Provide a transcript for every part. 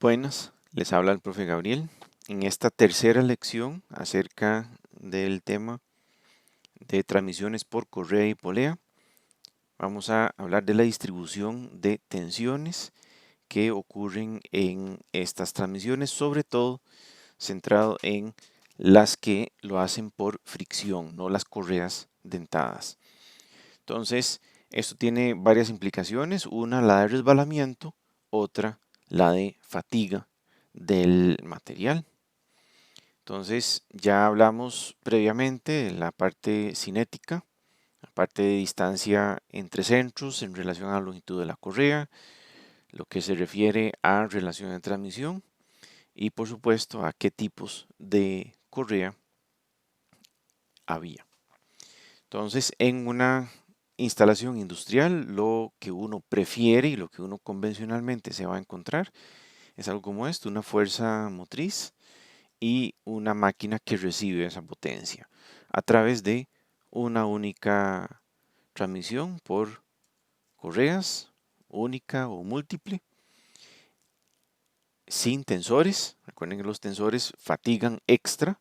Buenas, les habla el profe Gabriel. En esta tercera lección acerca del tema de transmisiones por correa y polea, vamos a hablar de la distribución de tensiones que ocurren en estas transmisiones, sobre todo centrado en las que lo hacen por fricción, no las correas dentadas. Entonces, esto tiene varias implicaciones, una la de resbalamiento, otra la de fatiga del material. Entonces, ya hablamos previamente de la parte cinética, la parte de distancia entre centros en relación a la longitud de la correa, lo que se refiere a relación de transmisión y por supuesto a qué tipos de correa había. Entonces, en una instalación industrial, lo que uno prefiere y lo que uno convencionalmente se va a encontrar es algo como esto, una fuerza motriz y una máquina que recibe esa potencia a través de una única transmisión por correas, única o múltiple, sin tensores. Recuerden que los tensores fatigan extra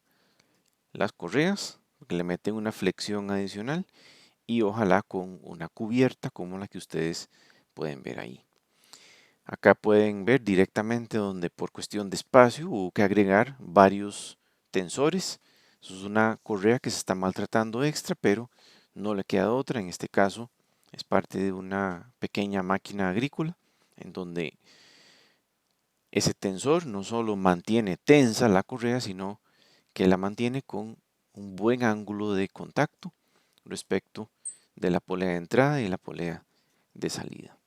las correas, porque le meten una flexión adicional y ojalá con una cubierta como la que ustedes pueden ver ahí. Acá pueden ver directamente donde por cuestión de espacio hubo que agregar varios tensores. Eso es una correa que se está maltratando extra, pero no le queda otra. En este caso es parte de una pequeña máquina agrícola en donde ese tensor no solo mantiene tensa la correa, sino que la mantiene con un buen ángulo de contacto respecto de la polea de entrada y la polea de salida.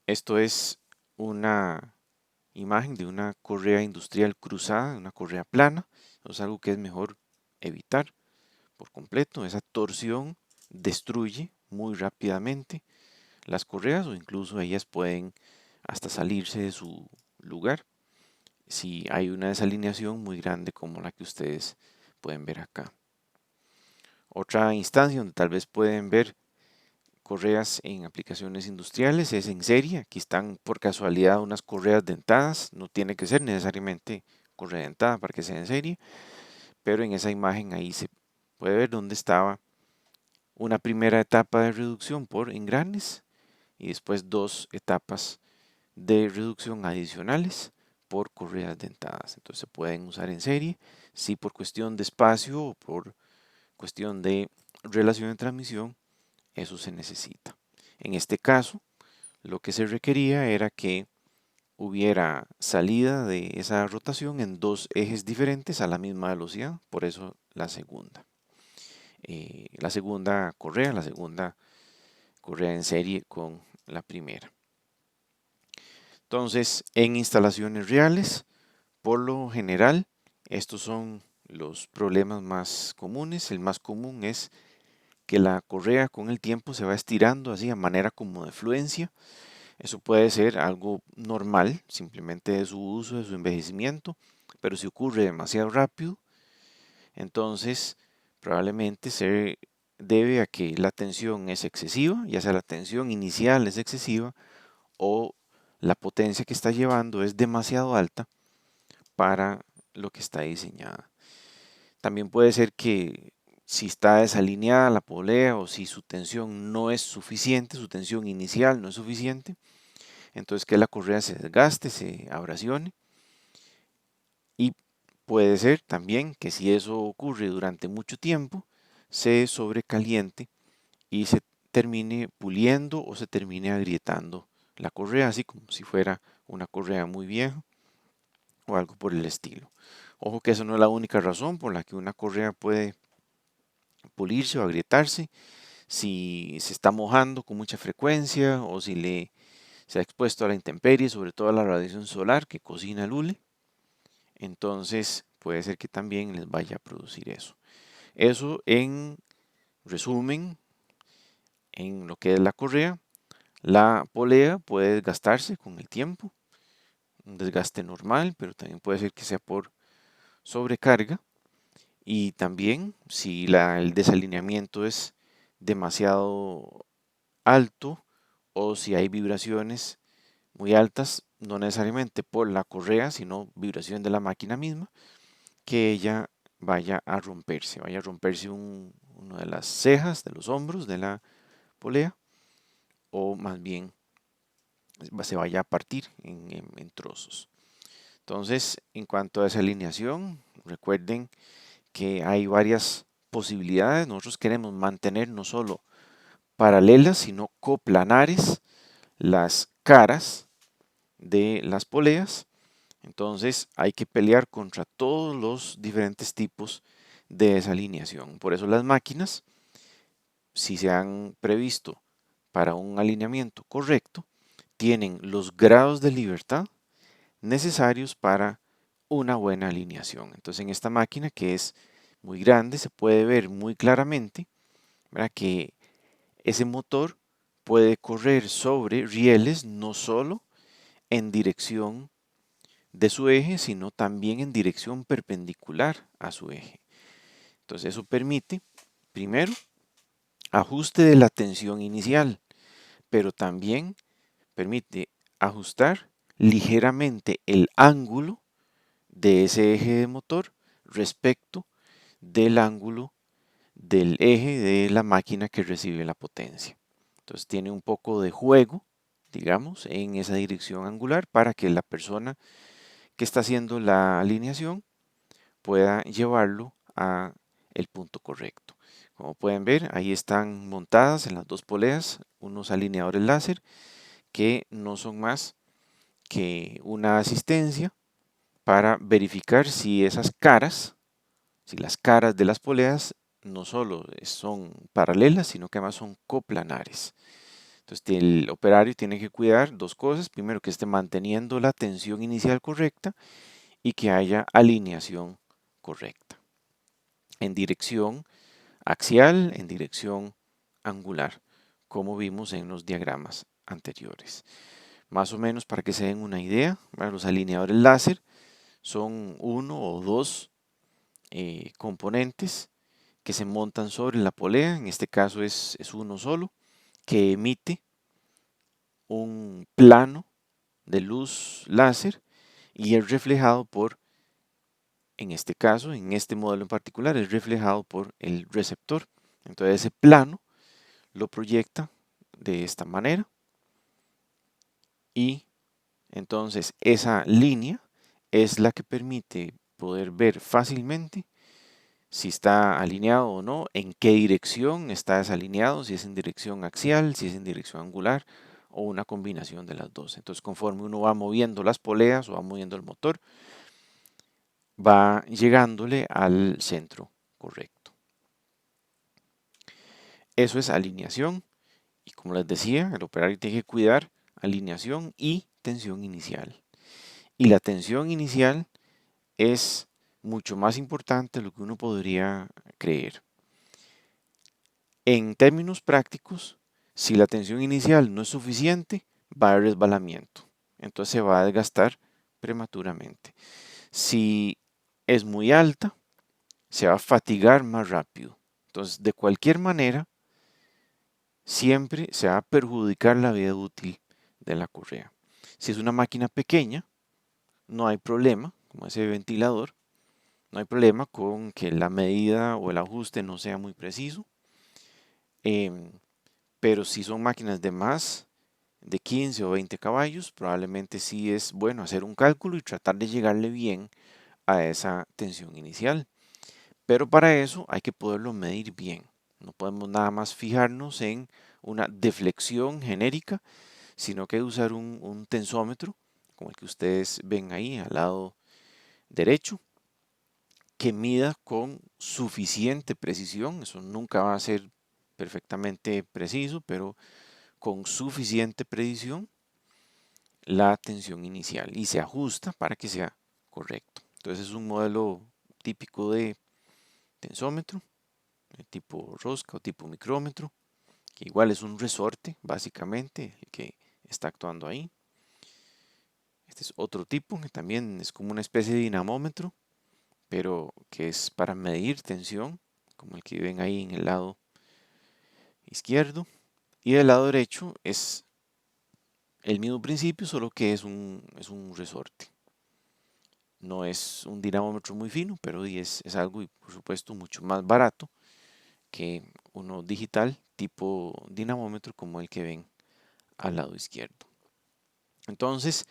Esto es una imagen de una correa industrial cruzada, una correa plana. Es algo que es mejor evitar por completo. Esa torsión destruye muy rápidamente las correas o incluso ellas pueden hasta salirse de su lugar si hay una desalineación muy grande como la que ustedes pueden ver acá. Otra instancia donde tal vez pueden ver correas en aplicaciones industriales es en serie. Aquí están por casualidad unas correas dentadas. No tiene que ser necesariamente correa dentada para que sea en serie, pero en esa imagen ahí se puede ver dónde estaba una primera etapa de reducción por engranes y después dos etapas de reducción adicionales por correas dentadas. Entonces se pueden usar en serie si por cuestión de espacio o por cuestión de relación de transmisión eso se necesita. En este caso, lo que se requería era que hubiera salida de esa rotación en dos ejes diferentes a la misma velocidad, por eso la segunda. La segunda correa en serie con la primera. Entonces, en instalaciones reales, por lo general, estos son los problemas más comunes. El más común es que la correa con el tiempo se va estirando así a manera como de fluencia. Eso puede ser algo normal, simplemente de su uso, de su envejecimiento, pero si ocurre demasiado rápido, entonces probablemente se debe a que la tensión es excesiva, ya sea la tensión inicial es excesiva o la potencia que está llevando es demasiado alta para lo que está diseñada. También puede ser que si está desalineada la polea o si su tensión no es suficiente, su tensión inicial no es suficiente, entonces que la correa se desgaste, se abrasione y puede ser también que si eso ocurre durante mucho tiempo, se sobrecaliente y se termine puliendo o se termine agrietando la correa, así como si fuera una correa muy vieja o algo por el estilo. Ojo que esa no es la única razón por la que una correa puede pulirse o agrietarse. Si se está mojando con mucha frecuencia o si se ha expuesto a la intemperie, sobre todo a la radiación solar que cocina el hule, entonces puede ser que también les vaya a producir eso. Eso en resumen, en lo que es la correa, la polea puede desgastarse con el tiempo, un desgaste normal, pero también puede ser que sea por sobrecarga y también si el desalineamiento es demasiado alto o si hay vibraciones muy altas, no necesariamente por la correa, sino vibración de la máquina misma, que ella vaya a romperse una de las cejas, de los hombros de la polea, o más bien se vaya a partir en trozos. Entonces, en cuanto a esa alineación, recuerden que hay varias posibilidades. Nosotros queremos mantener no solo paralelas, sino coplanares las caras de las poleas. Entonces hay que pelear contra todos los diferentes tipos de desalineación. Por eso las máquinas, si se han previsto para un alineamiento correcto, tienen los grados de libertad necesarios para una buena alineación. Entonces en esta máquina, que es muy grande, se puede ver muy claramente, ¿verdad?, que ese motor puede correr sobre rieles no solo en dirección de su eje, sino también en dirección perpendicular a su eje. Entonces eso permite, primero, ajuste de la tensión inicial, pero también permite ajustar ligeramente el ángulo de ese eje de motor respecto del ángulo del eje de la máquina que recibe la potencia. Entonces tiene un poco de juego, digamos, en esa dirección angular para que la persona que está haciendo la alineación pueda llevarlo a el punto correcto. Como pueden ver, ahí están montadas en las dos poleas unos alineadores láser que no son más que una asistencia para verificar si esas caras, si las caras de las poleas no solo son paralelas, sino que además son coplanares. Entonces el operario tiene que cuidar dos cosas. Primero, que esté manteniendo la tensión inicial correcta y que haya alineación correcta en dirección axial, en dirección angular, como vimos en los diagramas anteriores. Más o menos para que se den una idea, los alineadores láser son uno o dos componentes que se montan sobre la polea, en este caso es uno solo, que emite un plano de luz láser y es reflejado por, en este caso, en este modelo en particular, es reflejado por el receptor. Entonces ese plano lo proyecta de esta manera y entonces esa línea es la que permite poder ver fácilmente si está alineado o no, en qué dirección está desalineado, si es en dirección axial, si es en dirección angular o una combinación de las dos. Entonces conforme uno va moviendo las poleas o va moviendo el motor, va llegándole al centro correcto. Eso es alineación y, como les decía, el operario tiene que cuidar alineación y tensión inicial. Y la tensión inicial es mucho más importante de lo que uno podría creer. En términos prácticos, si la tensión inicial no es suficiente, va a haber resbalamiento. Entonces se va a desgastar prematuramente. Si es muy alta, se va a fatigar más rápido. Entonces, de cualquier manera, siempre se va a perjudicar la vida útil de la correa. Si es una máquina pequeña, no hay problema, como ese ventilador, no hay problema con que la medida o el ajuste no sea muy preciso. Pero si son máquinas de más de 15 o 20 caballos, probablemente sí es bueno hacer un cálculo y tratar de llegarle bien a esa tensión inicial. Pero para eso hay que poderlo medir bien. No podemos nada más fijarnos en una deflexión genérica, sino que usar un tensómetro, como el que ustedes ven ahí al lado derecho, que mida con suficiente precisión. Eso nunca va a ser perfectamente preciso, pero con suficiente precisión la tensión inicial y se ajusta para que sea correcto. Entonces es un modelo típico de tensómetro, de tipo rosca o tipo micrómetro, que igual es un resorte, básicamente, el que está actuando ahí. Este es otro tipo, que también es como una especie de dinamómetro, pero que es para medir tensión, como el que ven ahí en el lado izquierdo. Y del lado derecho es el mismo principio, solo que es un resorte. No es un dinamómetro muy fino, pero es algo, y por supuesto, mucho más barato que uno digital tipo dinamómetro como el que ven al lado izquierdo. Entonces,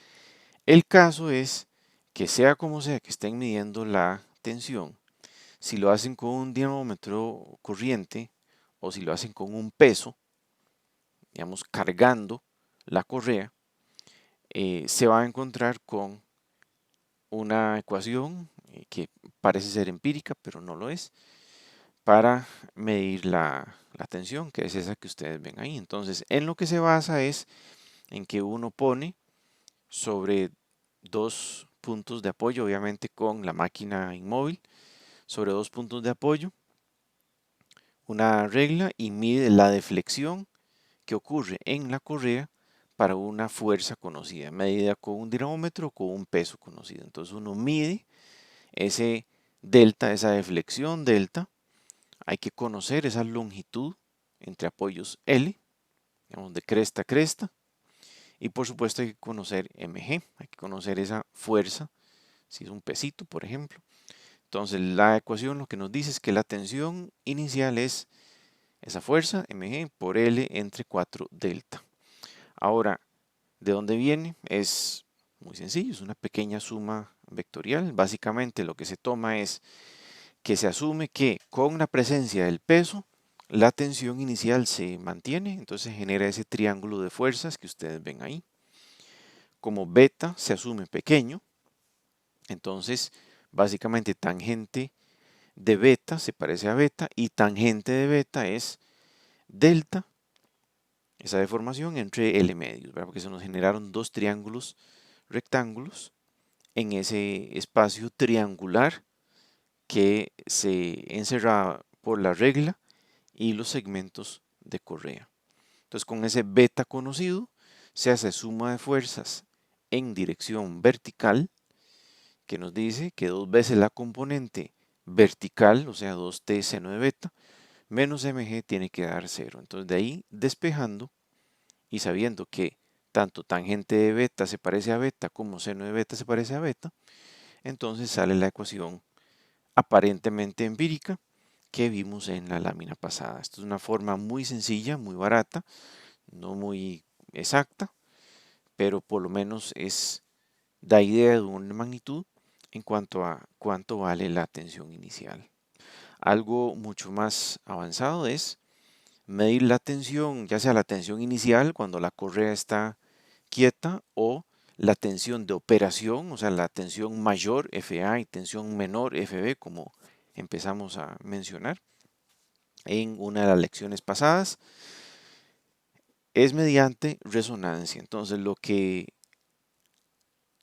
el caso es que sea como sea que estén midiendo la tensión, si lo hacen con un dinamómetro corriente o si lo hacen con un peso, digamos, cargando la correa, se va a encontrar con una ecuación que parece ser empírica, pero no lo es, para medir la tensión, que es esa que ustedes ven ahí. Entonces, en lo que se basa es en que uno pone sobre dos puntos de apoyo, obviamente con la máquina inmóvil, sobre dos puntos de apoyo, una regla y mide la deflexión que ocurre en la correa para una fuerza conocida, medida con un dinamómetro o con un peso conocido. Entonces uno mide ese delta, esa deflexión delta. Hay que conocer esa longitud entre apoyos L, digamos de cresta a cresta. Y por supuesto hay que conocer mg, hay que conocer esa fuerza, si es un pesito, por ejemplo. Entonces la ecuación lo que nos dice es que la tensión inicial es esa fuerza, mg, por L entre 4 delta. Ahora, ¿de dónde viene? Es muy sencillo, es una pequeña suma vectorial. Básicamente lo que se toma es que se asume que con la presencia del peso, la tensión inicial se mantiene, entonces genera ese triángulo de fuerzas que ustedes ven ahí. Como beta se asume pequeño, entonces básicamente tangente de beta se parece a beta y tangente de beta es delta, esa deformación entre L medios, ¿verdad? Porque se nos generaron dos triángulos rectángulos en ese espacio triangular que se encerraba por la regla y los segmentos de correa. Entonces con ese beta conocido se hace suma de fuerzas en dirección vertical que nos dice que dos veces la componente vertical, o sea 2t seno de beta, menos mg tiene que dar 0. Entonces de ahí despejando y sabiendo que tanto tangente de beta se parece a beta como seno de beta se parece a beta, entonces sale la ecuación aparentemente empírica que vimos en la lámina pasada. Esto es una forma muy sencilla, muy barata, no muy exacta, pero por lo menos da idea de una magnitud en cuanto a cuánto vale la tensión inicial. Algo mucho más avanzado es medir la tensión, ya sea la tensión inicial cuando la correa está quieta o la tensión de operación, o sea, la tensión mayor FA y tensión menor FB, como empezamos a mencionar en una de las lecciones pasadas, es mediante resonancia. Entonces, lo que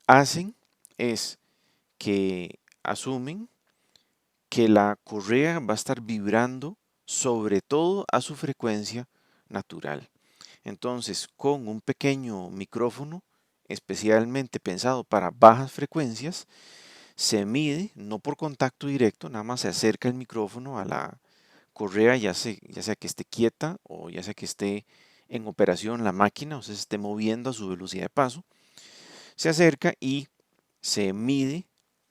hacen es que asumen que la correa va a estar vibrando sobre todo a su frecuencia natural. Entonces, con un pequeño micrófono especialmente pensado para bajas frecuencias, se mide, no por contacto directo, nada más se acerca el micrófono a la correa, ya sea que esté quieta o ya sea que esté en operación la máquina, o sea, se esté moviendo a su velocidad de paso, se acerca y se mide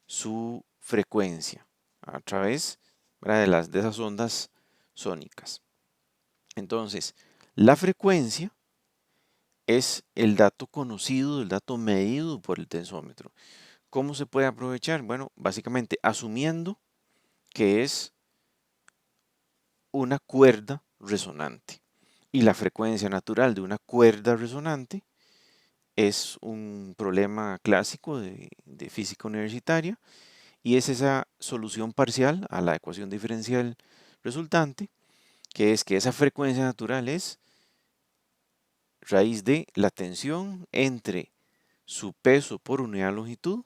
su frecuencia a través, ¿verdad?, de esas ondas sónicas. Entonces, la frecuencia es el dato conocido, el dato medido por el tensómetro. ¿Cómo se puede aprovechar? Bueno, básicamente asumiendo que es una cuerda resonante. Y la frecuencia natural de una cuerda resonante es un problema clásico de física universitaria y es esa solución parcial a la ecuación diferencial resultante, que es que esa frecuencia natural es raíz de la tensión entre su peso por unidad de longitud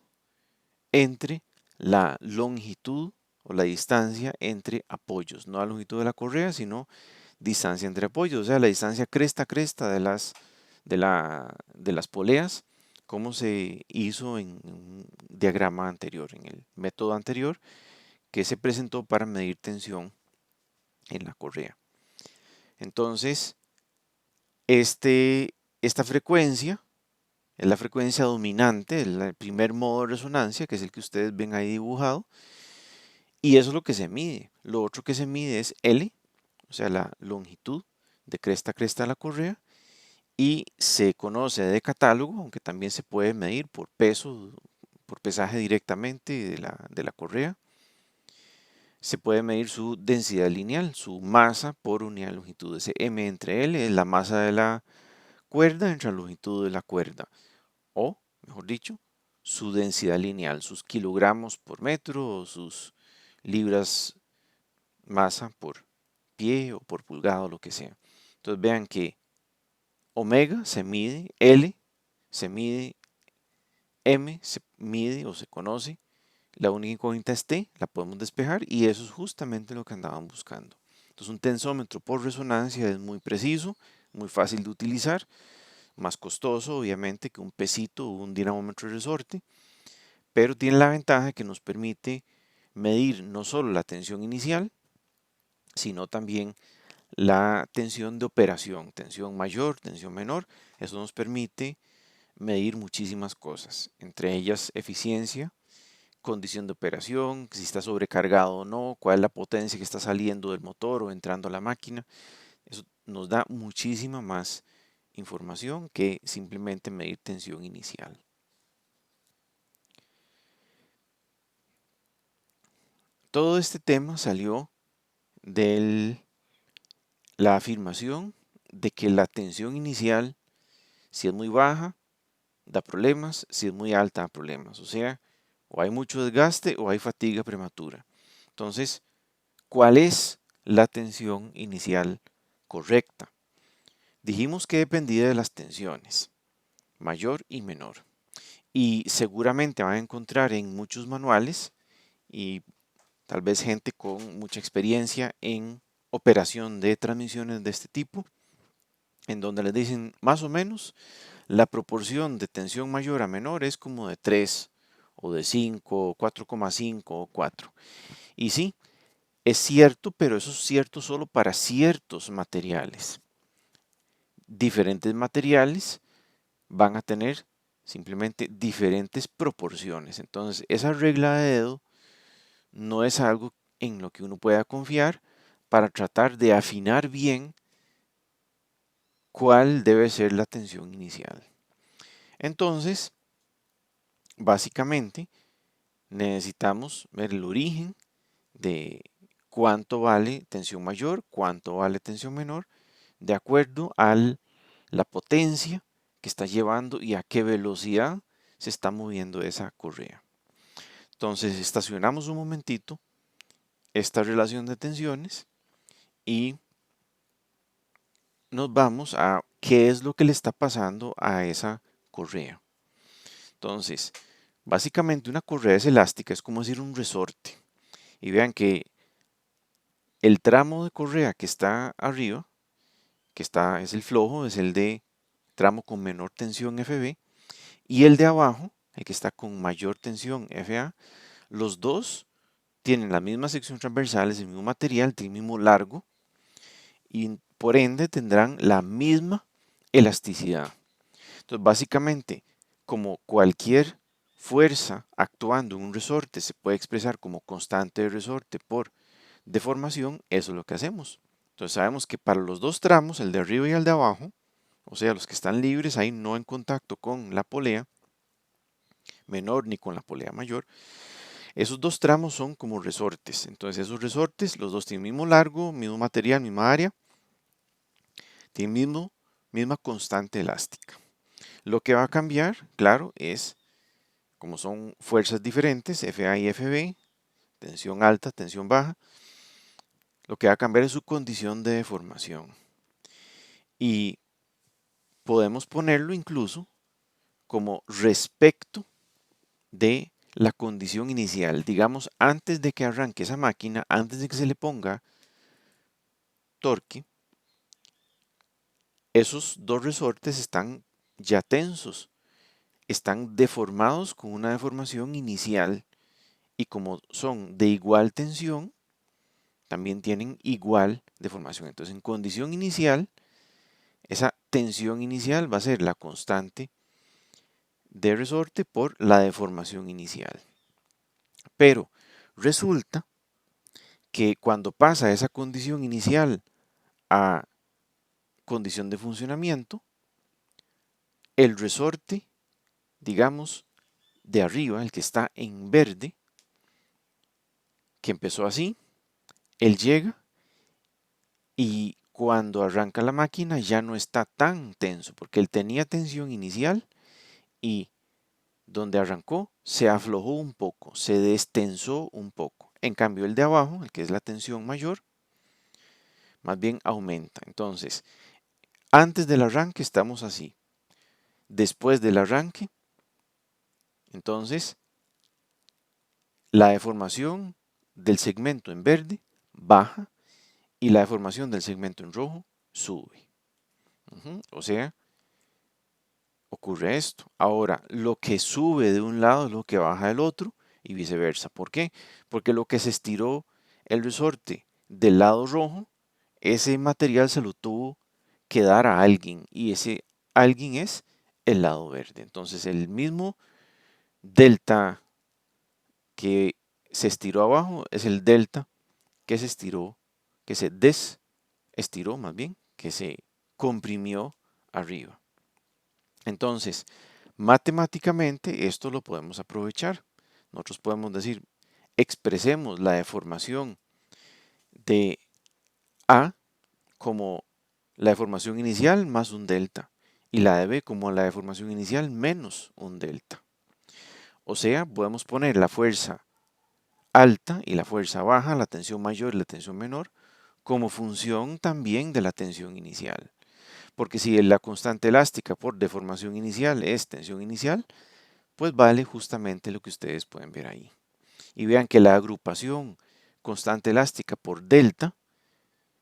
entre la longitud o la distancia entre apoyos, no la longitud de la correa, sino distancia entre apoyos, o sea, la distancia cresta a cresta de las poleas, como se hizo en un diagrama anterior, en el método anterior que se presentó para medir tensión en la correa. Entonces, esta frecuencia es la frecuencia dominante, el primer modo de resonancia, que es el que ustedes ven ahí dibujado, y eso es lo que se mide. Lo otro que se mide es L, o sea, la longitud de cresta a cresta de la correa, y se conoce de catálogo, aunque también se puede medir por peso, por pesaje directamente de la correa. Se puede medir su densidad lineal, su masa por unidad de longitud. Ese M entre L es la masa de la cuerda entre la longitud de la cuerda. O, mejor dicho, su densidad lineal, sus kilogramos por metro o sus libras masa por pie o por pulgada o lo que sea. Entonces vean que omega se mide, L se mide, M se mide o se conoce, la única incógnita es T, la podemos despejar y eso es justamente lo que andaban buscando. Entonces un tensómetro por resonancia es muy preciso, muy fácil de utilizar, más costoso obviamente que un pesito o un dinamómetro de resorte, pero tiene la ventaja que nos permite medir no solo la tensión inicial, sino también la tensión de operación, tensión mayor, tensión menor. Eso nos permite medir muchísimas cosas, entre ellas eficiencia, condición de operación, si está sobrecargado o no, cuál es la potencia que está saliendo del motor o entrando a la máquina. Eso nos da muchísima más información que simplemente medir tensión inicial. Todo este tema salió de la afirmación de que la tensión inicial, si es muy baja, da problemas, si es muy alta, da problemas. O sea, o hay mucho desgaste o hay fatiga prematura. Entonces, ¿cuál es la tensión inicial correcta? Dijimos que dependía de las tensiones, mayor y menor. Y seguramente van a encontrar en muchos manuales y tal vez gente con mucha experiencia en operación de transmisiones de este tipo, en donde les dicen más o menos la proporción de tensión mayor a menor es como de 3 o de 5, 4,5 o 4. Y sí, es cierto, pero eso es cierto solo para ciertos materiales. Diferentes materiales van a tener simplemente diferentes proporciones. Entonces, esa regla de dedo no es algo en lo que uno pueda confiar para tratar de afinar bien cuál debe ser la tensión inicial. Entonces, básicamente, necesitamos ver el origen de cuánto vale tensión mayor, cuánto vale tensión menor, de acuerdo a la potencia que está llevando y a qué velocidad se está moviendo esa correa. Entonces estacionamos un momentito esta relación de tensiones y nos vamos a qué es lo que le está pasando a esa correa. Entonces, básicamente una correa es elástica, es como decir un resorte. Y vean que el tramo de correa que está arriba, es el flojo, es el de tramo con menor tensión FB, y el de abajo, el que está con mayor tensión FA, los dos tienen la misma sección transversal, es el mismo material, tiene el mismo largo, y por ende tendrán la misma elasticidad. Entonces, básicamente, como cualquier fuerza actuando en un resorte se puede expresar como constante de resorte por deformación, eso es lo que hacemos. Entonces sabemos que para los dos tramos, el de arriba y el de abajo, o sea, los que están libres ahí no en contacto con la polea menor ni con la polea mayor, esos dos tramos son como resortes. Entonces esos resortes, los dos tienen mismo largo, mismo material, misma área, tienen misma constante elástica. Lo que va a cambiar, claro, es como son fuerzas diferentes, FA y FB, tensión alta, tensión baja, lo que va a cambiar es su condición de deformación. Y podemos ponerlo incluso como respecto de la condición inicial. Digamos, antes de que arranque esa máquina, antes de que se le ponga torque, esos dos resortes están ya tensos, están deformados con una deformación inicial y como son de igual tensión, también tienen igual deformación. Entonces, en condición inicial, esa tensión inicial va a ser la constante de resorte por la deformación inicial. Pero resulta que cuando pasa esa condición inicial a condición de funcionamiento, el resorte, digamos, de arriba, el que está en verde, que empezó así, él llega y cuando arranca la máquina ya no está tan tenso, porque él tenía tensión inicial y donde arrancó se aflojó un poco, se destensó un poco. En cambio el de abajo, el que es la tensión mayor, más bien aumenta. Entonces, antes del arranque estamos así. Después del arranque, entonces, la deformación del segmento en verde baja y la deformación del segmento en rojo sube. O sea, ocurre esto. Ahora, lo que sube de un lado es lo que baja del otro y viceversa. ¿Por qué? Porque lo que se estiró el resorte del lado rojo, ese material se lo tuvo que dar a alguien y ese alguien es el lado verde. Entonces, el mismo delta que se estiró abajo es el delta que se estiró, que se desestiró más bien, que se comprimió arriba. Entonces, matemáticamente esto lo podemos aprovechar. Nosotros podemos decir, expresemos la deformación de A como la deformación inicial más un delta y la de B como la deformación inicial menos un delta. O sea, podemos poner la fuerza alta y la fuerza baja, la tensión mayor y la tensión menor, como función también de la tensión inicial. Porque si la constante elástica por deformación inicial es tensión inicial, pues vale justamente lo que ustedes pueden ver ahí. Y vean que la agrupación constante elástica por delta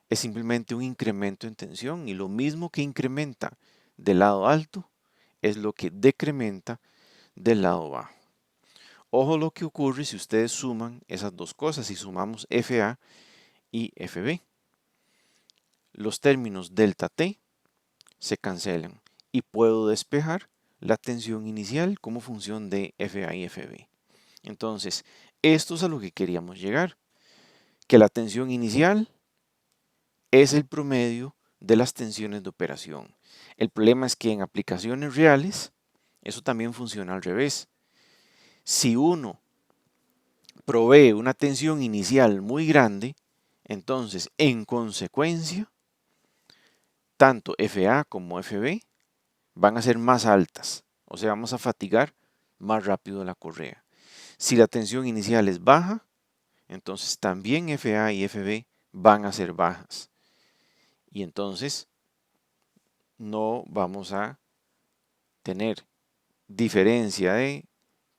es simplemente un incremento en tensión y lo mismo que incrementa del lado alto es lo que decrementa del lado bajo. Ojo lo que ocurre si ustedes suman esas dos cosas, si sumamos FA y FB. Los términos delta T se cancelan y puedo despejar la tensión inicial como función de FA y FB. Entonces, esto es a lo que queríamos llegar, que la tensión inicial es el promedio de las tensiones de operación. El problema es que en aplicaciones reales, eso también funciona al revés. Si uno provee una tensión inicial muy grande, entonces, en consecuencia, tanto FA como FB van a ser más altas, o sea, vamos a fatigar más rápido la correa. Si la tensión inicial es baja, entonces también FA y FB van a ser bajas. Y entonces no vamos a tener diferencia de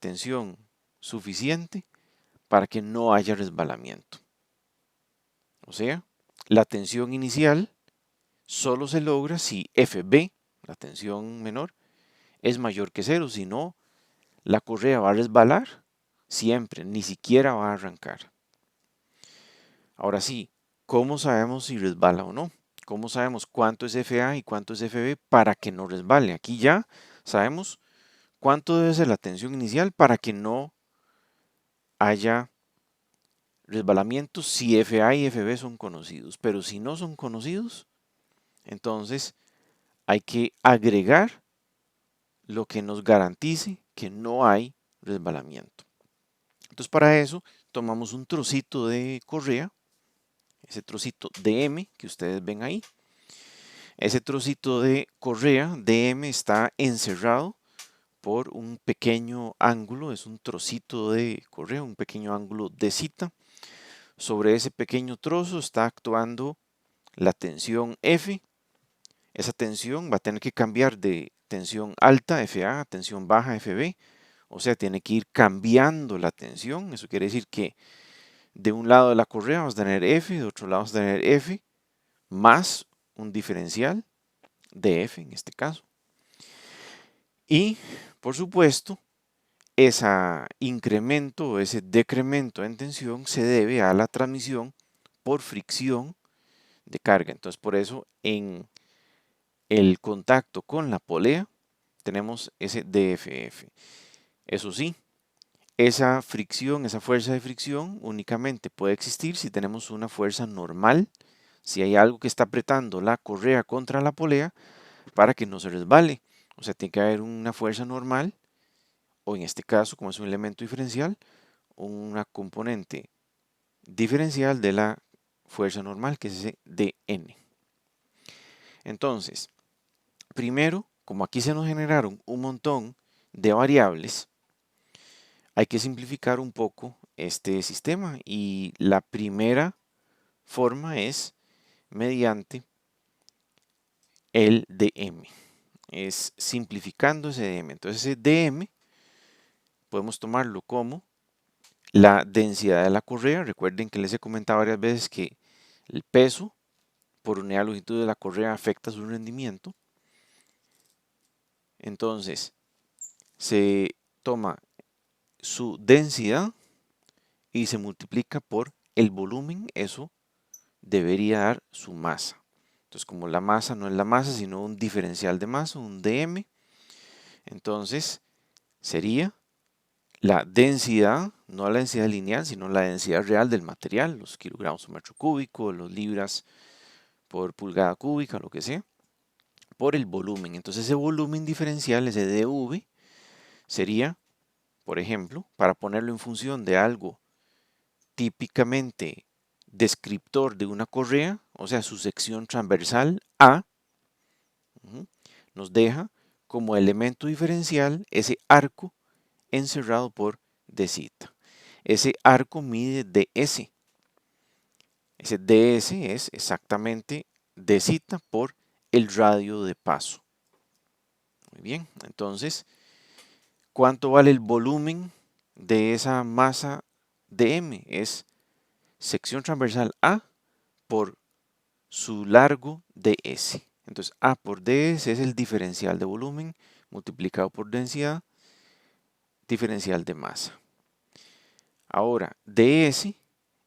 tensión suficiente para que no haya resbalamiento. O sea, la tensión inicial solo se logra si FB, la tensión menor, es mayor que cero, si no, la correa va a resbalar siempre, ni siquiera va a arrancar. Ahora sí, ¿cómo sabemos si resbala o no? ¿Cómo sabemos cuánto es FA y cuánto es FB para que no resbale? Aquí ya sabemos cuánto debe ser la tensión inicial para que no haya resbalamientos si FA y FB son conocidos. Pero si no son conocidos, entonces hay que agregar lo que nos garantice que no hay resbalamiento. Entonces para eso tomamos un trocito de correa, ese trocito DM que ustedes ven ahí. Ese trocito de correa DM está encerrado por un pequeño ángulo, es un trocito de correa, un pequeño ángulo de cita. Sobre ese pequeño trozo está actuando la tensión F. Esa tensión va a tener que cambiar de tensión alta, FA, a tensión baja, FB. O sea, tiene que ir cambiando la tensión. Eso quiere decir que de un lado de la correa vamos a tener F, de otro lado vamos a tener F, más un diferencial de F en este caso. Y, por supuesto, ese incremento o ese decremento en tensión se debe a la transmisión por fricción de carga. Entonces, por eso en el contacto con la polea tenemos ese DFF. Eso sí, esa fricción, esa fuerza de fricción únicamente puede existir si tenemos una fuerza normal, si hay algo que está apretando la correa contra la polea para que no se resbale. O sea, tiene que haber una fuerza normal, o en este caso, como es un elemento diferencial, una componente diferencial de la fuerza normal, que es ese dN. Entonces, primero, como aquí se nos generaron un montón de variables, hay que simplificar un poco este sistema y la primera forma es mediante el dm. Es simplificando ese dm. Entonces ese dm podemos tomarlo como la densidad de la correa. Recuerden que les he comentado varias veces que el peso por unidad de longitud de la correa afecta su rendimiento. Entonces se toma su densidad y se multiplica por el volumen. Eso debería dar su masa. Entonces, como la masa no es la masa, sino un diferencial de masa, un dm, entonces sería la densidad, no la densidad lineal, sino la densidad real del material, los kilogramos por metro cúbico, los libras por pulgada cúbica, lo que sea, por el volumen. Entonces, ese volumen diferencial, ese dV, sería, por ejemplo, para ponerlo en función de algo típicamente descriptor de una correa, o sea, su sección transversal A, nos deja como elemento diferencial ese arco encerrado por dz. Ese arco mide ds. Ese ds es exactamente dz por el radio de paso. Muy bien, entonces, ¿cuánto vale el volumen de esa masa dm? Es sección transversal A por su largo ds. Entonces, A por ds es el diferencial de volumen multiplicado por densidad, diferencial de masa. Ahora, ds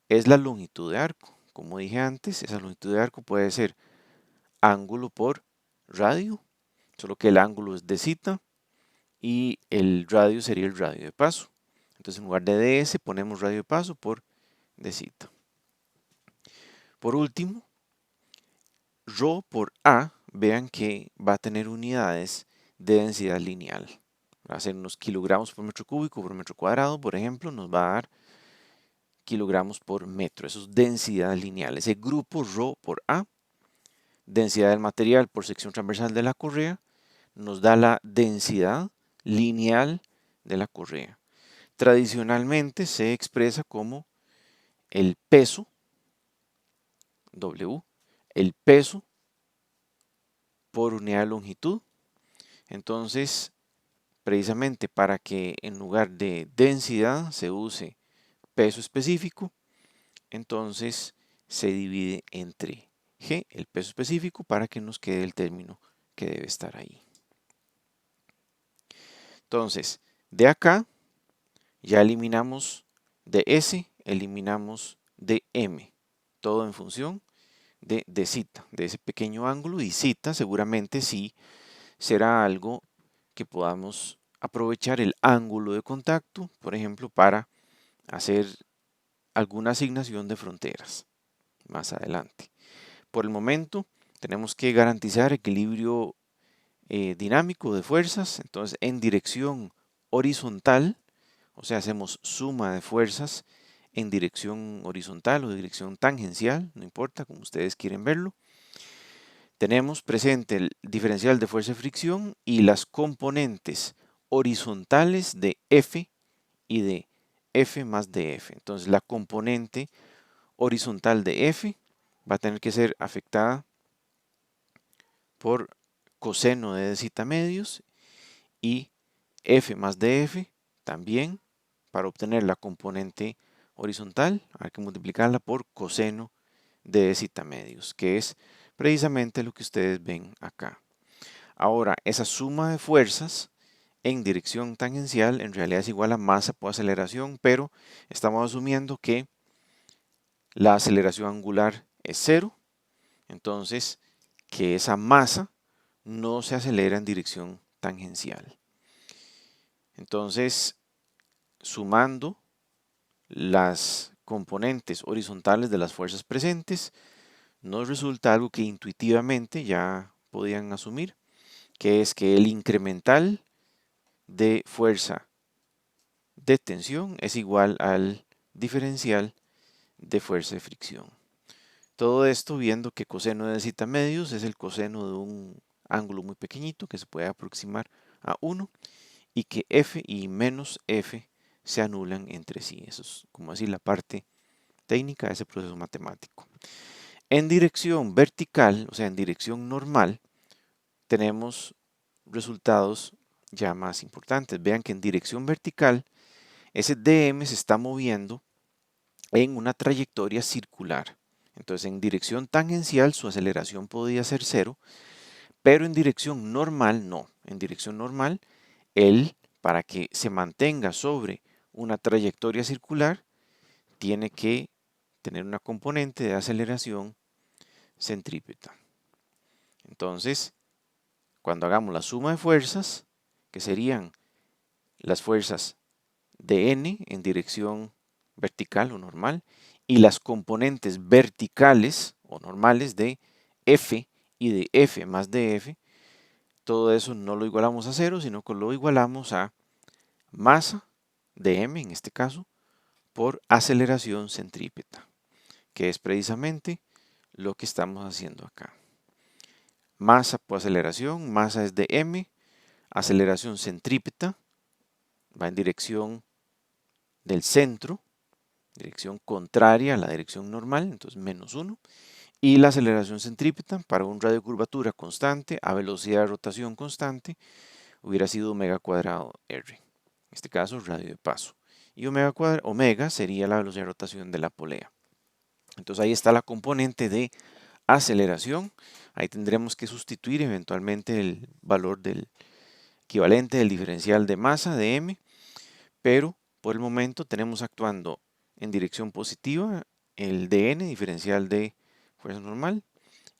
es la longitud de arco. Como dije antes, esa longitud de arco puede ser ángulo por radio, solo que el ángulo es dz y el radio sería el radio de paso. Entonces, en lugar de ds ponemos radio de paso por dz. Por último, ρ por A, vean que va a tener unidades de densidad lineal. Va a ser unos kilogramos por metro cúbico por metro cuadrado, por ejemplo, nos va a dar kilogramos por metro. Eso es densidad lineal. Ese grupo ρ por A, densidad del material por sección transversal de la correa, nos da la densidad lineal de la correa. Tradicionalmente se expresa como el peso, W, el peso por unidad de longitud. Entonces, precisamente para que en lugar de densidad se use peso específico, entonces se divide entre G, el peso específico, para que nos quede el término que debe estar ahí. Entonces, de acá ya eliminamos de S, eliminamos de M, todo en función de dz, de ese pequeño ángulo, y z seguramente sí será algo que podamos aprovechar el ángulo de contacto, por ejemplo, para hacer alguna asignación de fronteras más adelante. Por el momento tenemos que garantizar equilibrio dinámico de fuerzas, entonces en dirección horizontal, o sea, hacemos suma de fuerzas en dirección horizontal o dirección tangencial, no importa, como ustedes quieren verlo. Tenemos presente el diferencial de fuerza de fricción y las componentes horizontales de F y de F más dF. Entonces la componente horizontal de F va a tener que ser afectada por coseno de dz medios y F más dF también. Para obtener la componente horizontal hay que multiplicarla por coseno de dz medios, que es precisamente lo que ustedes ven acá. Ahora, esa suma de fuerzas en dirección tangencial en realidad es igual a masa por aceleración, pero estamos asumiendo que la aceleración angular es 0, entonces que esa masa no se acelera en dirección tangencial. Entonces, sumando las componentes horizontales de las fuerzas presentes, nos resulta algo que intuitivamente ya podían asumir, que es que el incremental de fuerza de tensión es igual al diferencial de fuerza de fricción. Todo esto viendo que coseno de zeta medios es el coseno de un ángulo muy pequeñito que se puede aproximar a 1 y que f y menos f se anulan entre sí. Eso es como decir la parte técnica de ese proceso matemático. En dirección vertical, o sea, en dirección normal, tenemos resultados ya más importantes. Vean que en dirección vertical, ese dm se está moviendo en una trayectoria circular. Entonces, en dirección tangencial, su aceleración podría ser 0, pero en dirección normal, no. En dirección normal, él, para que se mantenga sobre una trayectoria circular, tiene que tener una componente de aceleración centrípeta. Entonces, cuando hagamos la suma de fuerzas, que serían las fuerzas de n en dirección vertical o normal, y las componentes verticales o normales de f y de f más df, todo eso no lo igualamos a 0, sino que lo igualamos a masa de m, en este caso, por aceleración centrípeta, que es precisamente lo que estamos haciendo acá. Masa por aceleración, masa es de m, aceleración centrípeta, va en dirección del centro, dirección contraria a la dirección normal, entonces menos 1, y la aceleración centrípeta para un radio de curvatura constante a velocidad de rotación constante hubiera sido omega cuadrado r, en este caso radio de paso, y omega sería la velocidad de rotación de la polea. Entonces ahí está la componente de aceleración. Ahí tendremos que sustituir eventualmente el valor del equivalente del diferencial de masa de m, pero por el momento tenemos actuando en dirección positiva el dn, diferencial de fuerza normal,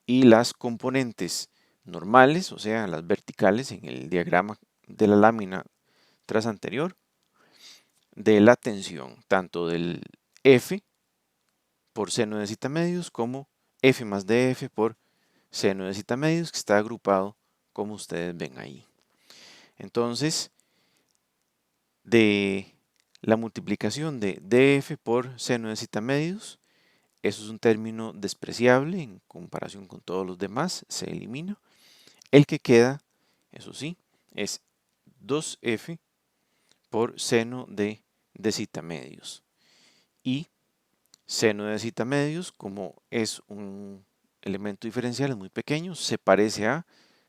y las componentes normales, o sea, las verticales en el diagrama de la lámina tras anterior, de la tensión, tanto del F por seno de zeta medios como F más dF por seno de zeta medios, que está agrupado como ustedes ven ahí. Entonces, de la multiplicación de df por seno de zeta medios, eso es un término despreciable en comparación con todos los demás, se elimina. El que queda, eso sí, es 2f por seno de zeta medios. Y seno de zeta medios, como es un elemento diferencial, es muy pequeño, se parece a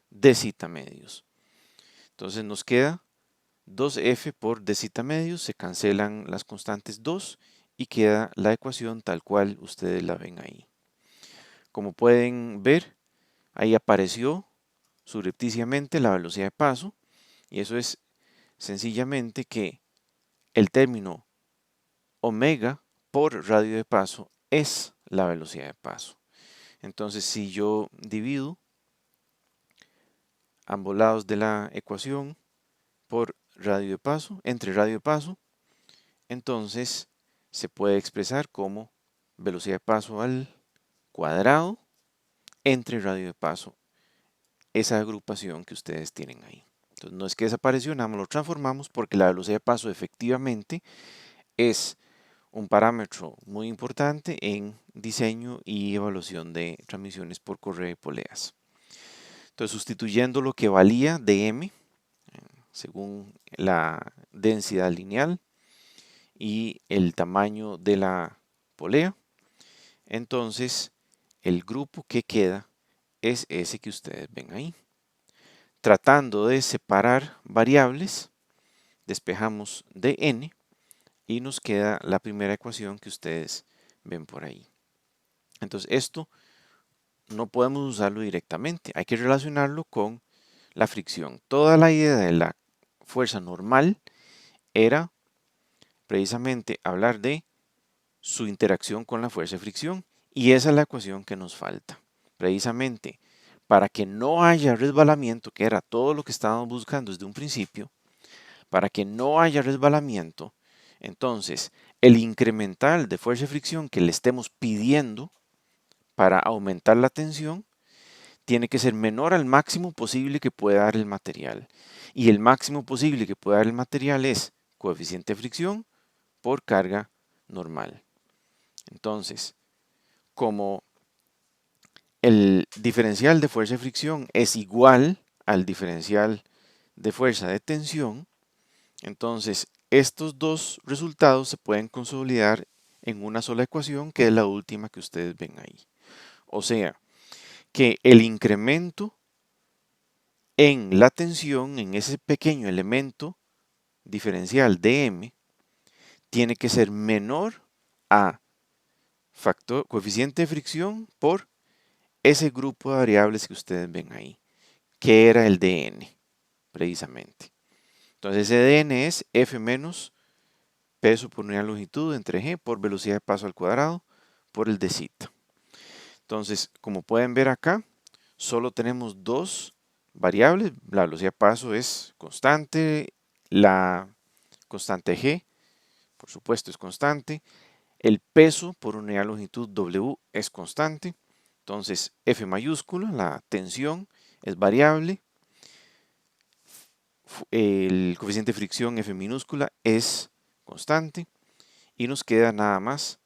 d zeta medios. Entonces nos queda 2f por d zeta medios, se cancelan las constantes 2 y queda la ecuación tal cual ustedes la ven ahí. Como pueden ver, ahí apareció subrepticiamente la velocidad de paso, y eso es sencillamente que el término omega por radio de paso es la velocidad de paso. Entonces, si yo divido ambos lados de la ecuación por radio de paso, entre radio de paso, entonces se puede expresar como velocidad de paso al cuadrado entre radio de paso, esa agrupación que ustedes tienen ahí. Entonces no es que desapareció, nada más lo transformamos porque la velocidad de paso efectivamente es un parámetro muy importante en diseño y evaluación de transmisiones por correo de poleas. Entonces sustituyendo lo que valía dm según la densidad lineal y el tamaño de la polea, entonces el grupo que queda es ese que ustedes ven ahí. Tratando de separar variables, despejamos dn y nos queda la primera ecuación que ustedes ven por ahí. Entonces esto no podemos usarlo directamente, hay que relacionarlo con la fricción. Toda la idea de la fuerza normal era precisamente hablar de su interacción con la fuerza de fricción, y esa es la ecuación que nos falta. Precisamente para que no haya resbalamiento, que era todo lo que estábamos buscando desde un principio, para que no haya resbalamiento, entonces el incremental de fuerza de fricción que le estemos pidiendo para aumentar la tensión tiene que ser menor al máximo posible que pueda dar el material. Y el máximo posible que pueda dar el material es coeficiente de fricción por carga normal. Entonces, como el diferencial de fuerza de fricción es igual al diferencial de fuerza de tensión, entonces estos dos resultados se pueden consolidar en una sola ecuación, que es la última que ustedes ven ahí. O sea, que el incremento en la tensión, en ese pequeño elemento diferencial dm, tiene que ser menor a coeficiente de fricción por ese grupo de variables que ustedes ven ahí, que era el dn, precisamente. Entonces ese dn es F menos peso por unidad de longitud entre g por velocidad de paso al cuadrado por el de zeta. Entonces, como pueden ver acá, solo tenemos dos variables. La velocidad de paso es constante, la constante g, por supuesto, es constante. El peso por unidad de longitud W es constante. Entonces, F mayúscula, la tensión, es variable. El coeficiente de fricción F minúscula es constante. Y nos queda nada más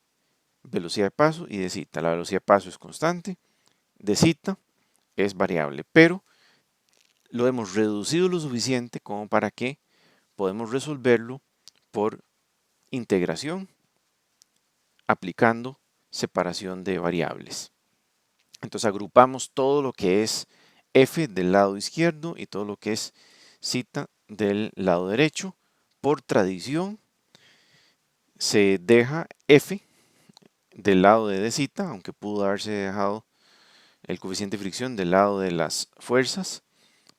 velocidad de paso y de zeta. La velocidad de paso es constante, de zeta es variable, pero lo hemos reducido lo suficiente como para que podemos resolverlo por integración aplicando separación de variables. Entonces agrupamos todo lo que es f del lado izquierdo y todo lo que es zeta del lado derecho. Por tradición se deja f del lado de zeta, aunque pudo haberse dejado el coeficiente de fricción del lado de las fuerzas,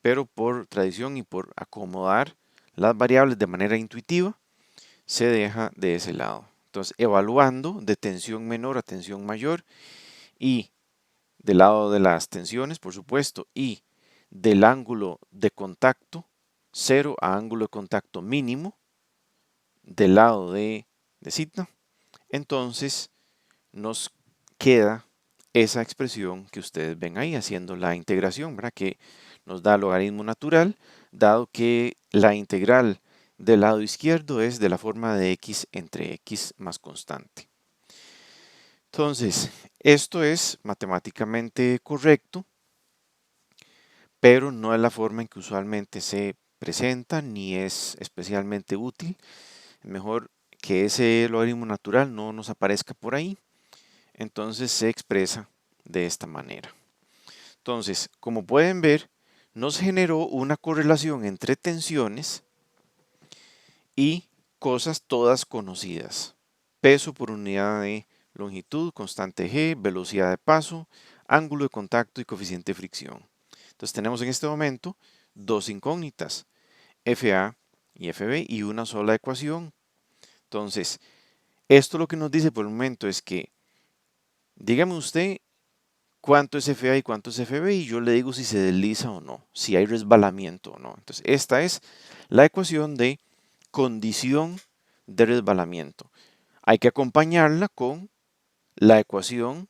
pero por tradición y por acomodar las variables de manera intuitiva, se deja de ese lado. Entonces, evaluando de tensión menor a tensión mayor y del lado de las tensiones, por supuesto, y del ángulo de contacto, 0 a ángulo de contacto mínimo, del lado de zeta, entonces nos queda esa expresión que ustedes ven ahí haciendo la integración, ¿verdad? Que nos da logaritmo natural, dado que la integral del lado izquierdo es de la forma de x entre x más constante. Entonces, esto es matemáticamente correcto, pero no es la forma en que usualmente se presenta ni es especialmente útil. Mejor que ese logaritmo natural no nos aparezca por ahí. Entonces se expresa de esta manera. Entonces, como pueden ver, nos generó una correlación entre tensiones y cosas todas conocidas. Peso por unidad de longitud, constante g, velocidad de paso, ángulo de contacto y coeficiente de fricción. Entonces tenemos en este momento dos incógnitas, FA y FB, y una sola ecuación. Entonces, esto lo que nos dice por el momento es que, dígame usted cuánto es FA y cuánto es FB, y yo le digo si se desliza o no, si hay resbalamiento o no. Entonces, esta es la ecuación de condición de resbalamiento. Hay que acompañarla con la ecuación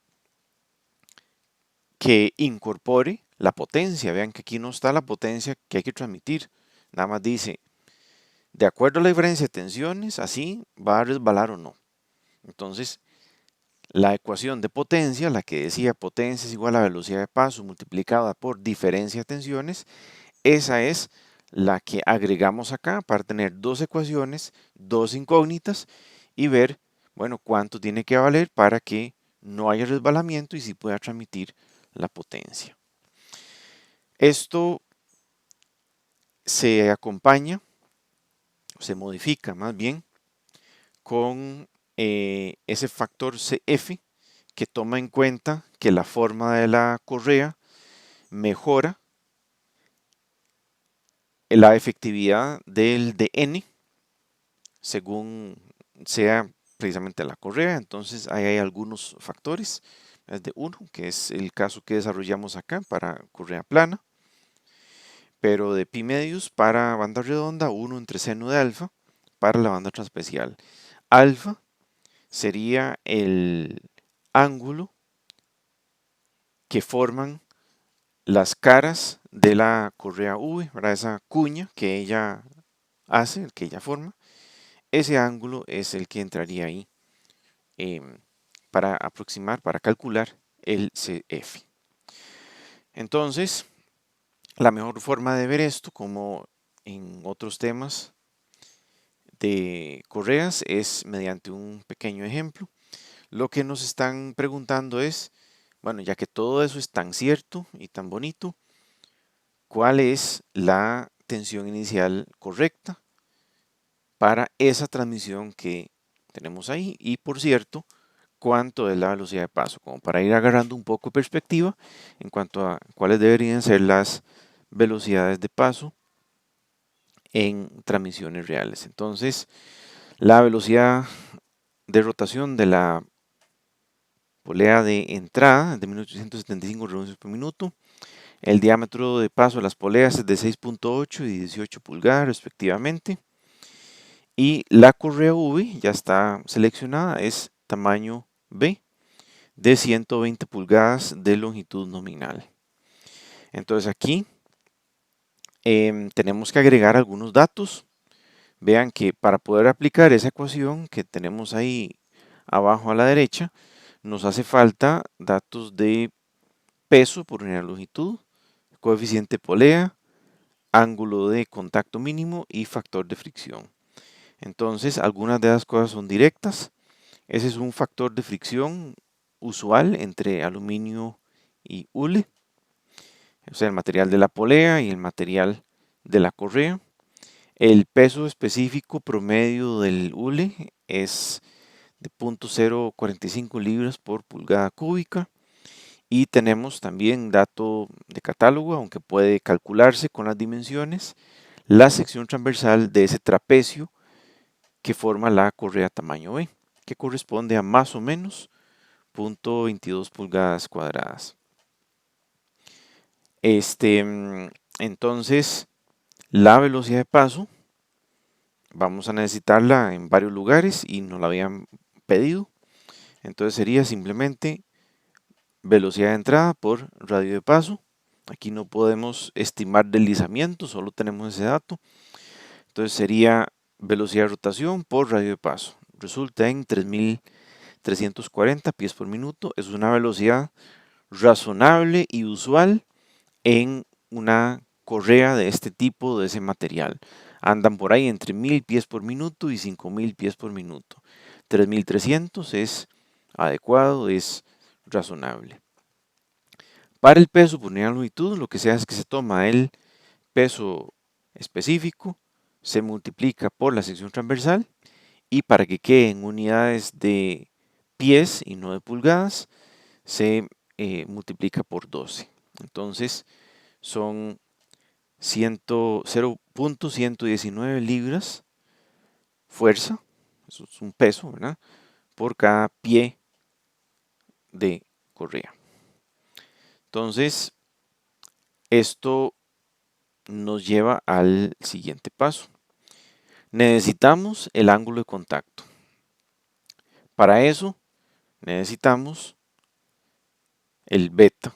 que incorpore la potencia. Vean que aquí no está la potencia que hay que transmitir. Nada más dice, de acuerdo a la diferencia de tensiones, así va a resbalar o no. Entonces, la ecuación de potencia, la que decía potencia es igual a velocidad de paso multiplicada por diferencia de tensiones, esa es la que agregamos acá para tener dos ecuaciones, dos incógnitas y ver, bueno, cuánto tiene que valer para que no haya resbalamiento y sí pueda transmitir la potencia. Esto se acompaña, se modifica más bien, con ese factor CF que toma en cuenta que la forma de la correa mejora la efectividad del dN según sea precisamente la correa. Entonces ahí hay algunos factores, es de 1, que es el caso que desarrollamos acá para correa plana, pero de pi medios para banda redonda, 1 entre seno de alfa para la banda transespecial. Alfa sería el ángulo que forman las caras de la correa V, ¿verdad? Esa cuña que ella hace, que ella forma, ese ángulo es el que entraría ahí para aproximar, para calcular el CF. Entonces, la mejor forma de ver esto, como en otros temas de correas, es mediante un pequeño ejemplo. Lo que nos están preguntando es, bueno, ya que todo eso es tan cierto y tan bonito, ¿cuál es la tensión inicial correcta para esa transmisión que tenemos ahí? Y por cierto, ¿cuánto es la velocidad de paso? Como para ir agarrando un poco de perspectiva en cuanto a cuáles deberían ser las velocidades de paso en transmisiones reales. Entonces, la velocidad de rotación de la polea de entrada de 1875 revoluciones por minuto. El diámetro de paso de las poleas es de 6.8 y 18 pulgadas respectivamente. Y la correa V ya está seleccionada, es tamaño B de 120 pulgadas de longitud nominal. Entonces aquí tenemos que agregar algunos datos. Vean que para poder aplicar esa ecuación que tenemos ahí abajo a la derecha, nos hace falta datos de peso por unidad de longitud, coeficiente polea, ángulo de contacto mínimo y factor de fricción. Entonces, algunas de esas cosas son directas. Ese es un factor de fricción usual entre aluminio y hule, o sea, el material de la polea y el material de la correa. El peso específico promedio del hule es de 0.045 libras por pulgada cúbica. Y tenemos también dato de catálogo, aunque puede calcularse con las dimensiones, la sección transversal de ese trapecio que forma la correa tamaño B, que corresponde a más o menos 0.22 pulgadas cuadradas. Entonces, la velocidad de paso vamos a necesitarla en varios lugares y nos la habían pedido. Entonces sería simplemente velocidad de entrada por radio de paso. Aquí no podemos estimar deslizamiento, solo tenemos ese dato. Entonces sería velocidad de rotación por radio de paso. Resulta en 3.340 pies por minuto. Es una velocidad razonable y usual en una correa de este tipo, de ese material. Andan por ahí entre 1.000 pies por minuto y 5.000 pies por minuto. 3.300 es adecuado, es razonable. Para el peso por unidad de longitud, lo que se hace es que se toma el peso específico, se multiplica por la sección transversal y para que quede en unidades de pies y no de pulgadas, se multiplica por 12. Entonces son 0.119 libras fuerza, eso es un peso, ¿verdad? Por cada pie de correa. Entonces, esto nos lleva al siguiente paso. Necesitamos el ángulo de contacto. Para eso necesitamos el beta.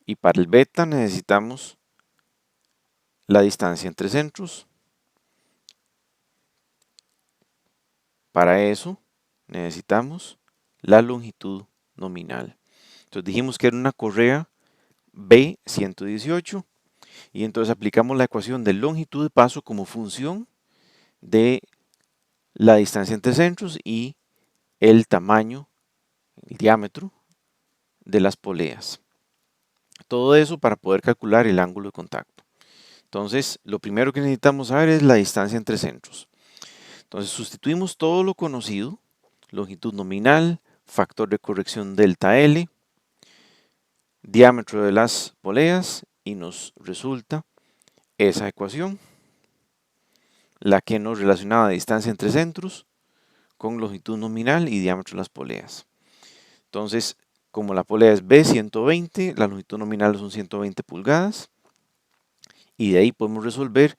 Y para el beta necesitamos la distancia entre centros. Para eso necesitamos la longitud nominal. Entonces dijimos que era una correa B118 y entonces aplicamos la ecuación de longitud de paso como función de la distancia entre centros y el tamaño, el diámetro de las poleas. Todo eso para poder calcular el ángulo de contacto. Entonces, lo primero que necesitamos saber es la distancia entre centros. Entonces, sustituimos todo lo conocido, longitud nominal, factor de corrección delta L, diámetro de las poleas y nos resulta esa ecuación, la que nos relacionaba distancia entre centros con longitud nominal y diámetro de las poleas. Entonces, Como la polea es B120, la longitud nominal son 120 pulgadas. Y de ahí podemos resolver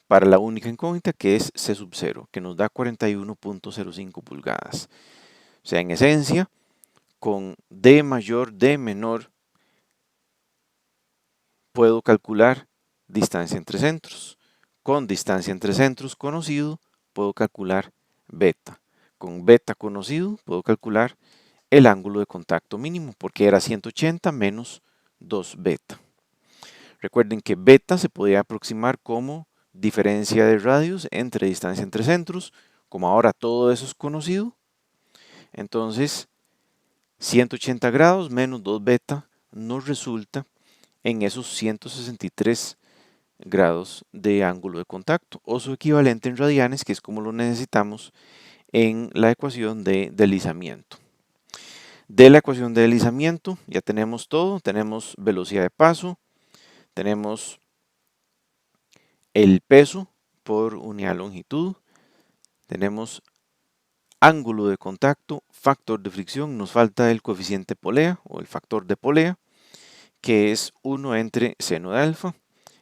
para la única incógnita que es C sub 0, que nos da 41.05 pulgadas. O sea, en esencia, con D mayor, D menor, puedo calcular distancia entre centros. Con distancia entre centros conocido, puedo calcular beta. Con beta conocido, puedo calcular el ángulo de contacto mínimo, porque era 180 menos 2 beta. Recuerden que beta se podía aproximar como diferencia de radios entre distancia entre centros. Como ahora todo eso es conocido, entonces 180 grados menos 2 beta nos resulta en esos 163 grados de ángulo de contacto o su equivalente en radianes, que es como lo necesitamos en la ecuación de deslizamiento. De la ecuación de deslizamiento ya tenemos todo, tenemos velocidad de paso, tenemos el peso por unidad de longitud, tenemos ángulo de contacto, factor de fricción, nos falta el coeficiente polea o el factor de polea, que es 1 entre seno de alfa.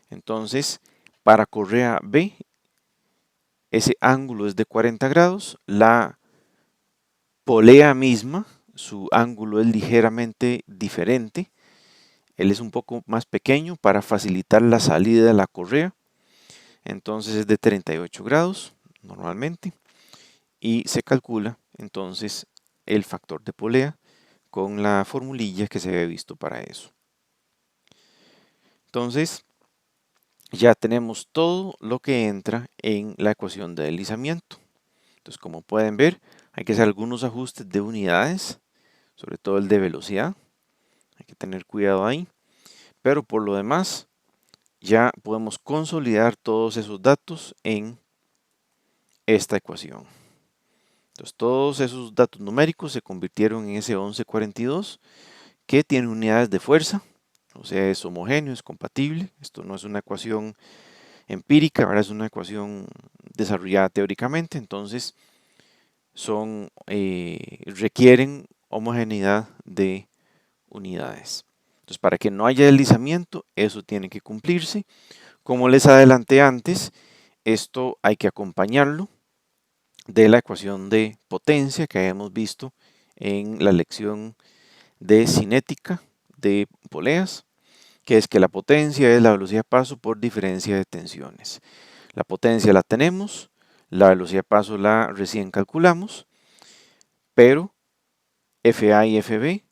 Entonces, para correa B, ese ángulo es de 40 grados, la polea misma, su ángulo es ligeramente diferente, él es un poco más pequeño para facilitar la salida de la correa, entonces es de 38 grados normalmente y se calcula entonces el factor de polea con la formulilla que se había visto para eso. Entonces ya tenemos todo lo que entra en la ecuación de deslizamiento. Entonces, como pueden ver, hay que hacer algunos ajustes de unidades, sobre todo el de velocidad, hay que tener cuidado ahí, pero por lo demás ya podemos consolidar todos esos datos en esta ecuación. Entonces, todos esos datos numéricos se convirtieron en ese 1142 que tiene unidades de fuerza, o sea, es homogéneo, es compatible. Esto no es una ecuación empírica, ¿verdad? Es una ecuación desarrollada teóricamente, entonces requieren homogeneidad de unidades. Entonces, para que no haya deslizamiento, eso tiene que cumplirse. Como les adelanté antes, esto hay que acompañarlo de la ecuación de potencia que habíamos visto en la lección de cinética de poleas, que es que la potencia es la velocidad de paso por diferencia de tensiones. La potencia la tenemos, la velocidad de paso la recién calculamos, pero FA y FB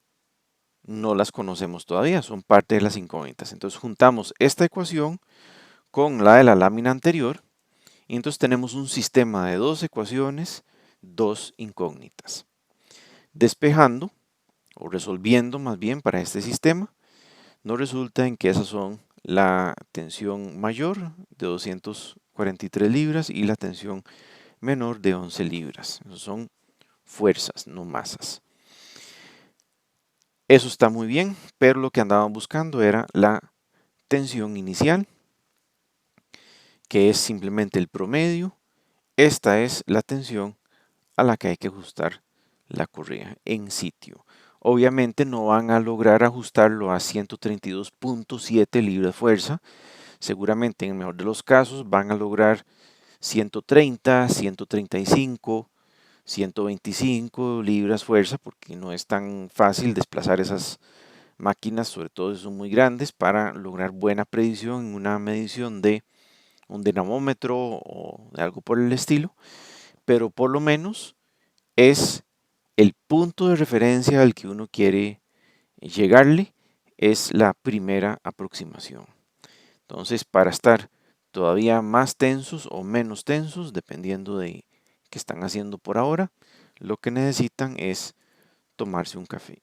no las conocemos todavía, son parte de las incógnitas. Entonces juntamos esta ecuación con la de la lámina anterior y entonces tenemos un sistema de dos ecuaciones, dos incógnitas. Despejando o resolviendo más bien para este sistema, nos resulta en que esas son la tensión mayor de 243 libras y la tensión menor de 11 libras. Esos son fuerzas, no masas. Eso está muy bien, pero lo que andaban buscando era la tensión inicial, que es simplemente el promedio. Esta es la tensión a la que hay que ajustar la correa en sitio. Obviamente no van a lograr ajustarlo a 132.7 libras fuerza. Seguramente en el mejor de los casos van a lograr 130, 135, 125 libras fuerza, porque no es tan fácil desplazar esas máquinas, sobre todo si son muy grandes, para lograr buena predicción en una medición de un dinamómetro o de algo por el estilo, pero por lo menos es el punto de referencia al que uno quiere llegarle, es la primera aproximación. Entonces, para estar todavía más tensos o menos tensos, dependiendo de qué están haciendo por ahora, lo que necesitan es tomarse un café.